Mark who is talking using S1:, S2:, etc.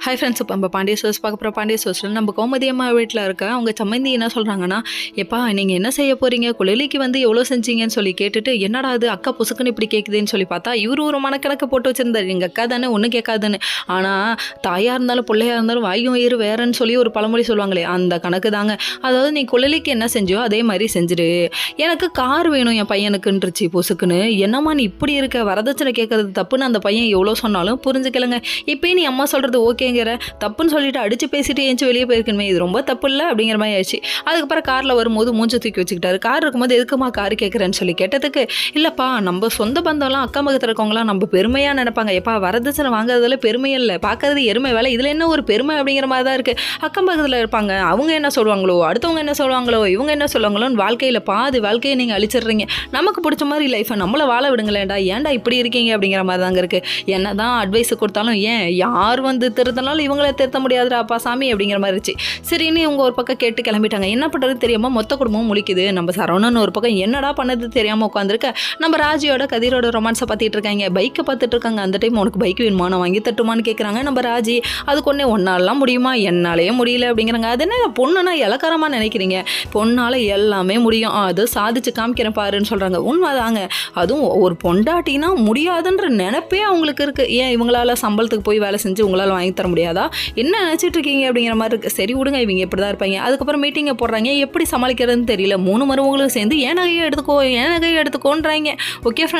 S1: Hi friends, இப்போ நம்ம Pandya source பார்க்க போகிற பாண்டிய சோர்ஸில் நம்ம கோமதி அம்மா வீட்டில் இருக்க அவங்க சம்மந்தி என்ன சொல்கிறாங்கன்னா, எப்பா நீங்கள் என்ன செய்ய போகிறீங்க, குழலிக்கு வந்து எவ்வளோ செஞ்சீங்கன்னு சொல்லி கேட்டுட்டு, என்னடா அது அக்கா புசுக்குன்னு இப்படி கேட்குதுன்னு சொல்லி பார்த்தா, இவரு ஒரு மனக்கணக்கு போட்டு வச்சுருந்தார். எங்கள் அக்கா தானே ஒன்றும் கேட்காதுன்னு. ஆனால் தாயாக இருந்தாலும் பிள்ளையாக இருந்தாலும் வாயும் வயிறு வேறன்னு சொல்லி ஒரு பழமொழி சொல்லுவாங்களே, அந்த கணக்கு தாங்க. அதாவது நீ குழலிக்கு என்ன செஞ்சியோ அதே மாதிரி செஞ்சிடு. எனக்கு கார் வேணும் என் பையனுக்குன்றுச்சு புசுக்குன்னு. என்னம்மா நீ இப்படி இருக்க, வரதட்சணை கேட்கறது தப்புன்னு அந்த பையன் எவ்வளோ சொன்னாலும் புரிஞ்சுக்கலங்க. இப்போயே நீ அம்மா சொல்கிறது ஓகே தப்புன்னு சொல்லிட்டு அடிச்சு பேசிட்டு ஏஞ்சி வெளியே போயிருக்கணுமே, இது ரொம்ப தப்பு இல்லை அப்படிங்கிற மாதிரி ஆயிடுச்சு. அதுக்கப்புறம் காரில் வரும்போது மூஞ்ச தூக்கி வச்சுக்கிட்டாரு. கார் இருக்கும்போது எதுக்குமா கார் கேட்குறேன்னு சொல்லி கேட்டதுக்கு, இல்லைப்பா நம்ம சொந்த பந்தம்லாம் அக்கம் பக்கத்தில் இருக்கவங்களாம் நம்ம பெருமையாக நினைப்பாங்க. எப்பா வரதட்சணை வாங்குறதுல பெருமை இல்லை, பார்க்கறது எருமை வேலை, இதில் என்ன ஒரு பெருமை அப்படிங்கிற மாதிரி தான் இருக்குது. அக்கம் பக்கத்தில் இருப்பாங்க, அவங்க என்ன சொல்லுவாங்களோ, அடுத்தவங்க என்ன சொல்லுவாங்களோ, இவங்க என்ன சொல்லுவாங்களோன்னு வாழ்க்கையில் பாதி வாழ்க்கையை நீங்கள் அழிச்சிடுறீங்க. நமக்கு பிடிச்ச மாதிரி லைஃப்பை நம்மளை வாழ விடுங்களேன்டா, ஏன்டா இப்படி இருக்கீங்க அப்படிங்கிற மாதிரி தாங்க இருக்குது. என்ன தான் அட்வைஸ் கொடுத்தாலும் ஏன் யார் வந்து திருத்தினாலும் இவங்கள திருத்த முடியாதுடா அப்பா சாமி அப்படிங்கிற மாதிரி இருந்துச்சு. சரின்னு இவங்க ஒரு பக்கம் கேட்டு கிளம்பிட்டாங்க. என்ன பண்ணுறது தெரியாமல் மொத்த குடும்பமும் முழிக்குது. நம்ம சரவணன் ஒரு பக்கம் என்னடா பண்ணது தெரியாமல் உட்காந்துருக்க, நம்ம ராஜியோட கதிரோட ரொமான்ஸை பார்த்துட்டு இருக்காங்க. பைக்கை பார்த்துட்டு இருக்காங்க. அந்த டைம் உனக்கு பைக் வேணுமா, நான் வாங்கி தட்டுமான்னு கேட்குறாங்க நம்ம ராஜி. அதுக்கு ஒன்றே ஒன்னாலாம் முடியுமா, என்னாலேயே முடியல அப்படிங்கிறாங்க. அது என்ன பொண்ணுன்னா இலக்காரமாக நினைக்கிறீங்க, பொண்ணால் எல்லாமே முடியும், அது சாதிச்சு காமிக்கிறேன் பாருன்னு சொல்கிறாங்க. உண்மைதாங்க. அதுவும் ஒரு பொண்டாட்டினா முடியாதுன்ற நினைப்பே அவங்களுக்கு இருக்குது. ஏன் இவங்களால சம்பளத்துக்கு போய் வேலை செஞ்சு உங்களால் வாங்கி தர முடியாதா, என்ன நினச்சிட்டு இருக்கீங்க அப்படிங்கிற மாதிரி இருக்குது. சரி விடுங்க, இவங்க இப்படி தான் இருப்பாங்க. அதுக்கப்புறம் மீட்டிங்கை போடுறாங்க. எப்படி சமாளிக்கிறதுன்னு தெரியல. 3 மருமகளும் சேர்ந்து ஏன் நகையை எடுத்துக்கோன்றாங்க. Okay friends.